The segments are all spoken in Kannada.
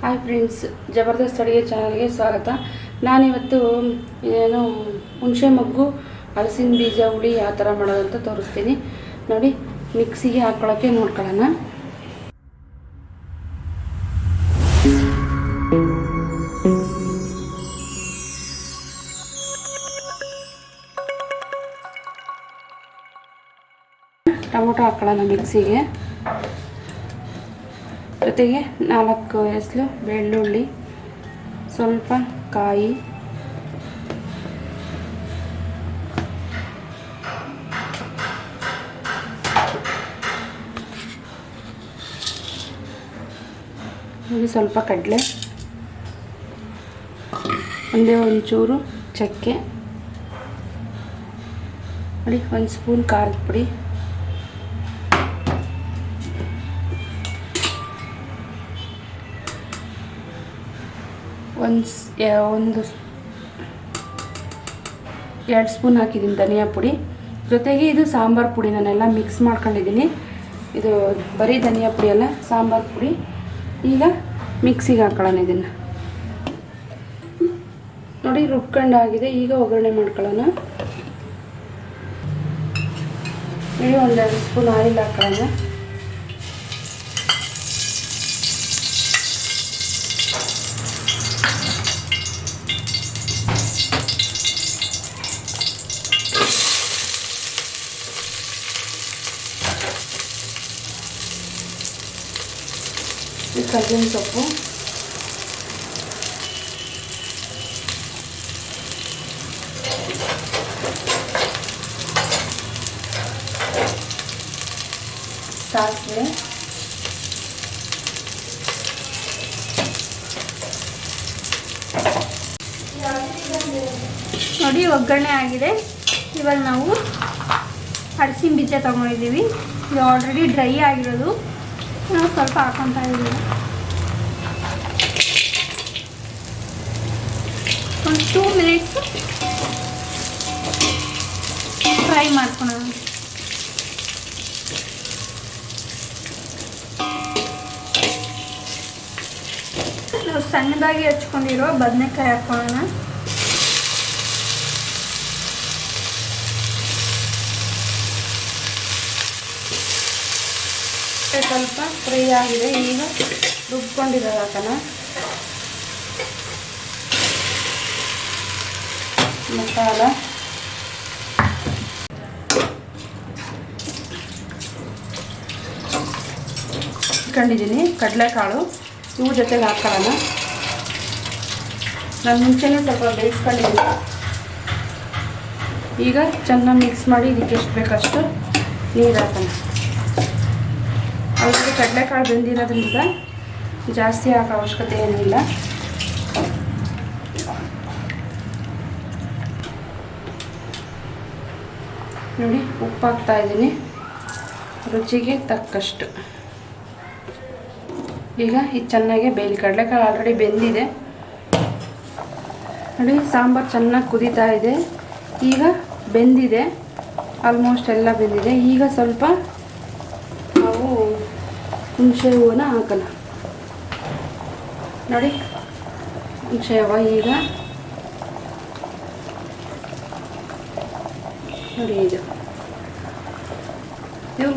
ಹಾಯ್ ಫ್ರೆಂಡ್ಸ್, ಜಬರ್ದಸ್ತ್ ಅಡುಗೆ ಚಾನಲ್ಗೆ ಸ್ವಾಗತ. ನಾನಿವತ್ತು ಏನು ಹುಣಸೆ ಮೊಗ್ಗು ಹಲಸಿನ ಬೀಜ ಹುಳಿ ಯಾವ ಥರ ಮಾಡೋದು ಅಂತ ತೋರಿಸ್ತೀನಿ. ನೋಡಿ, ಮಿಕ್ಸಿಗೆ ಹಾಕ್ಕೊಳ್ಳೋಕ್ಕೆ ನೋಡ್ಕೊಳ್ಳೋಣ. ಟೊಮೊಟೊ ಹಾಕ್ಕೊಳ್ಳೋಣ ಮಿಕ್ಸಿಗೆ. ಜೊತೆಗೆ 4 ಎಸಳು ಬೆಳ್ಳುಳ್ಳಿ, ಸ್ವಲ್ಪ ಕಾಯಿ, ಸ್ವಲ್ಪ ಕಡಲೆ, ಒಂಚೂರು ಚಕ್ಕೆ, ನೋಡಿ 1 ಸ್ಪೂನ್ ಖಾರದ ಪುಡಿ, ಒಂದು 2 ಸ್ಪೂನ್ ಹಾಕಿದ್ದೀನಿ ಧನಿಯಾ ಪುಡಿ. ಜೊತೆಗೆ ಇದು ಸಾಂಬಾರು ಪುಡಿ ನಾನೆಲ್ಲ ಮಿಕ್ಸ್ ಮಾಡ್ಕೊಂಡಿದ್ದೀನಿ. ಇದು ಬರೀ ಧನಿಯಾ ಪುಡಿ ಅಲ್ಲ, ಸಾಂಬಾರು ಪುಡಿ. ಈಗ ಮಿಕ್ಸಿಗೆ ಹಾಕೊಳ್ಳೋಣ ಇದನ್ನು. ನೋಡಿ, ರುಬ್ಕೊಂಡಾಗಿದೆ. ಈಗ ಒಗ್ಗರಣೆ ಮಾಡ್ಕೊಳ್ಳೋಣ. ನೋಡಿ, 1-2 ಸ್ಪೂನ್ ಆಯಿಲ್ ಹಾಕೊಳ್ಳೋಣ. ಕರಿಬೇವಿನ ಸೊಪ್ಪು, ಸಾಸಿವೆ, ನೋಡಿ ಒಗ್ಗರಣೆ ಆಗಿದೆ. ಇವಾಗ ನಾವು ಹಲಸಿನ ಬೀಜ ತಗೊಂಡಿದ್ದೀವಿ. ಇದು ಆಲ್ರೆಡಿ ಡ್ರೈ ಆಗಿರೋದು. ನಾವು ಸ್ವಲ್ಪ ಹಾಕೊತಾ ಇದ್ದೀವಿ. ಒಂದು 2 ಮಿನಿಟ್ಸ್ ಫ್ರೈ ಮಾಡ್ಕೊಳ್ಳೋಣ. ನಾವು ಸಣ್ಣದಾಗಿ ಹಚ್ಕೊಂಡಿರೋ ಬದನೆಕಾಯಿ ಹಾಕೊಳ್ಳೋಣ. ಸ್ವಲ್ಪ ಫ್ರೈ ಆಗಿದೆ. ಈಗ ರುಬ್ಕೊಂಡಿರೋ ಹಾಕೋಣ. ಮಸಾಲ, ಇಟ್ಕೊಂಡಿದ್ದೀನಿ ಕಡಲೆಕಾಳು, ಇವು ಜೊತೆಗೆ ಹಾಕೊಳ್ಳೋಣ. ನಾನು ಮುಂಚೆನೇ ಸ್ವಲ್ಪ ಬೇಯಿಸ್ಕೊಂಡಿದ್ದೀನಿ. ಈಗ ಚೆನ್ನಾಗಿ ಮಿಕ್ಸ್ ಮಾಡಿ ಇದಕ್ಕೆ ಎಷ್ಟು ಬೇಕಷ್ಟು ನೀರು ಹಾಕೋಣ. ಅದಕ್ಕೆ ಕಡಲೆಕಾಳು ಬೆಂದಿರೋದ್ರಿಂದ ಜಾಸ್ತಿ ಹಾಕೋ ಅವಶ್ಯಕತೆ ಏನಿಲ್ಲ. ನೋಡಿ, ಉಪ್ಪು ಹಾಕ್ತಾ ಇದ್ದೀನಿ ರುಚಿಗೆ ತಕ್ಕಷ್ಟು. ಈಗ ಇದು ಚೆನ್ನಾಗಿ ಬೇಯಲಿ. ಕಡಲೆಕಾಳು ಆಲ್ರೆಡಿ ಬೆಂದಿದೆ. ನೋಡಿ, ಸಾಂಬಾರು ಚೆನ್ನಾಗಿ ಕುದೀತಾ ಇದೆ. ಈಗ ಬೆಂದಿದೆ, ಆಲ್ಮೋಸ್ಟ್ ಎಲ್ಲ ಬೆಂದಿದೆ. ಈಗ ಸ್ವಲ್ಪ ನಾವು ಹುಣಸೆ ಹೂವನ್ನ ಹಾಕೋಣ. ನೋಡಿ, ಹುಣಸೆ ಹೂವು ಈಗ ನೋಡಿ, ಇದು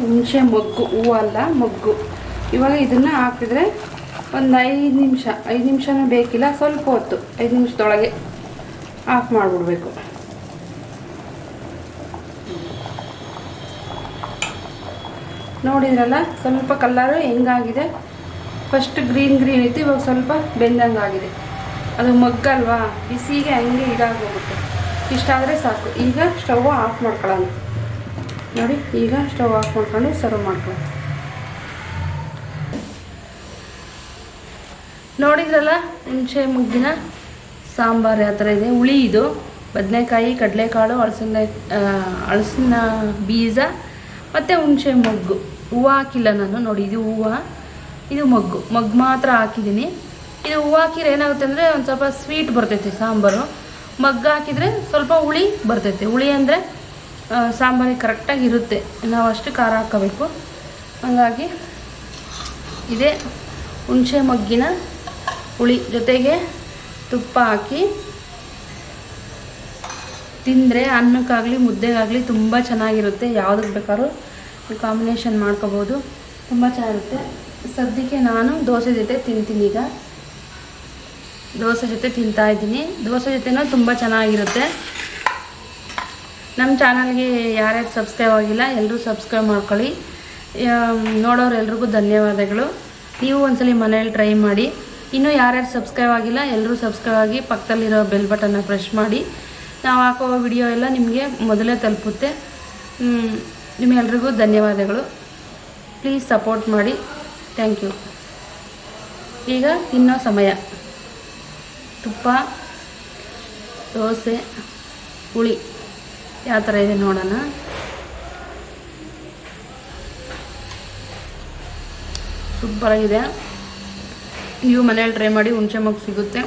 ಹುಣಸೆ ಮೊಗ್ಗು, ಹೂವು ಅಲ್ಲ ಮೊಗ್ಗು. ಇವಾಗ ಇದನ್ನು ಹಾಕಿದ್ರೆ ಒಂದು 5 ನಿಮಿಷನೂ ಬೇಕಿಲ್ಲ, ಸ್ವಲ್ಪ ಹೊತ್ತು, 5 ನಿಮಿಷದೊಳಗೆ ಆಫ್ ಮಾಡಿಬಿಡ್ಬೇಕು. ನೋಡಿದ್ರಲ್ಲ, ಸ್ವಲ್ಪ ಕಲರು ಹೆಂಗಾಗಿದೆ. ಫಸ್ಟ್ ಗ್ರೀನ್ ಇತ್ತು, ಇವಾಗ ಸ್ವಲ್ಪ ಬೆಂದಂಗಾಗಿದೆ. ಅದು ಮೊಗ್ಗಲ್ವಾ, ಬಿಸಿಗೆ ಹಂಗೆ ಇದಾಗೋಗುತ್ತೆ. ಇಷ್ಟಾದರೆ ಸಾಕು. ಈಗ ಸ್ಟವ್ ಆಫ್ ಮಾಡ್ಕೊಳ್ಳೋಣ. ನೋಡಿ, ಈಗ ಸ್ಟವ್ ಆಫ್ ಮಾಡ್ಕೊಂಡು ಸರ್ವ್ ಮಾಡ್ಕೊಳ್ಳೋಣ. ನೋಡಿದ್ರಲ್ಲ, ಹುಣಸೆ ಮೊಗ್ಗಿನ ಸಾಂಬಾರು ಯಾವ ಥರ ಇದೆ. ಹುಳಿ ಇದು ಬದನೆಕಾಯಿ, ಕಡಲೆಕಾಳು, ಹಲಸಿನ ಬೀಜ ಮತ್ತು ಹುಣಸೆ ಮೊಗ್ಗು. ಹೂವು ಹಾಕಿಲ್ಲ ನಾನು. ನೋಡಿ, ಇದು ಹೂವು, ಇದು ಮೊಗ್ಗು ಮಾತ್ರ ಹಾಕಿದ್ದೀನಿ. ಇದು ಹೂವು ಹಾಕಿದ್ರೆ ಏನಾಗುತ್ತೆ ಅಂದರೆ ಒಂದು ಸ್ವಲ್ಪ ಸ್ವೀಟ್ ಬರ್ತೈತೆ ಸಾಂಬಾರು. ಮೊಗ್ಗು ಹಾಕಿದರೆ ಸ್ವಲ್ಪ ಹುಳಿ ಬರ್ತೈತೆ. ಹುಳಿ ಅಂದರೆ ಸಾಂಬಾರಿಗೆ ಕರೆಕ್ಟಾಗಿ ಇರುತ್ತೆ. ನಾವು ಅಷ್ಟು ಖಾರ ಹಾಕೋಬೇಕು. ಹಾಗಾಗಿ ಇದೇ ಹುಣಸೆ ಮೊಗ್ಗಿನ ಹುಳಿ ಜೊತೆಗೆ ತುಪ್ಪ ಹಾಕಿ ತಿಂದರೆ ಅನ್ನಕ್ಕಾಗಲಿ ಮುದ್ದೆಗಾಗಲಿ ತುಂಬ ಚೆನ್ನಾಗಿರುತ್ತೆ. ಯಾವುದಕ್ಕೆ ಬೇಕಾದ್ರೂ ಕಾಂಬಿನೇಷನ್ ಮಾಡ್ಕೋಬೋದು, ತುಂಬ ಚೆನ್ನಾಗಿರುತ್ತೆ. ಸದ್ಯಕ್ಕೆ ನಾನು ದೋಸೆ ಜೊತೆ ತಿಂತೀನಿ. ಈಗ ದೋಸೆ ಜೊತೆ ತಿಂತಾಯಿದ್ದೀನಿ. ದೋಸೆ ಜೊತೆನೂ ತುಂಬ ಚೆನ್ನಾಗಿರುತ್ತೆ. ನಮ್ಮ ಚಾನಲ್ಗೆ ಯಾರ್ಯಾರು ಸಬ್ಸ್ಕ್ರೈಬ್ ಆಗಿಲ್ಲ ಎಲ್ಲರೂ ಸಬ್ಸ್ಕ್ರೈಬ್ ಮಾಡ್ಕೊಳ್ಳಿ. ನೋಡೋರು ಎಲ್ರಿಗೂ ಧನ್ಯವಾದಗಳು. ನೀವು ಒಂದ್ಸಲಿ ಮನೇಲಿ ಟ್ರೈ ಮಾಡಿ. ಇನ್ನೂ ಯಾರ್ಯಾರು ಸಬ್ಸ್ಕ್ರೈಬ್ ಆಗಿಲ್ಲ ಎಲ್ಲರೂ ಸಬ್ಸ್ಕ್ರೈಬ್ ಆಗಿ ಪಕ್ಕದಲ್ಲಿರೋ ಬೆಲ್ ಬಟನ್ನ ಪ್ರೆಸ್ ಮಾಡಿ. ನಾವು ಹಾಕೋ ವಿಡಿಯೋ ಎಲ್ಲ ನಿಮಗೆ ಮೊದಲೇ ತಲುಪುತ್ತೆ. ನಿಮ್ಮೆಲ್ರಿಗೂ ಧನ್ಯವಾದಗಳು. ಪ್ಲೀಸ್ ಸಪೋರ್ಟ್ ಮಾಡಿ. Thank you. ಈಗ ತಿನ್ನೋ ಸಮಯ. ತುಪ್ಪ, ದೋಸೆ, ಹುಳಿ ಯಾವ ಥರ ಇದೆ ನೋಡೋಣ. ಸೂಪರಾಗಿದೆ. ನೀವು ಮನೇಲಿ ಟ್ರೈ ಮಾಡಿ. ಹುಣಸೆ ಮೊಗ್ಗು ಸಿಗುತ್ತೆ.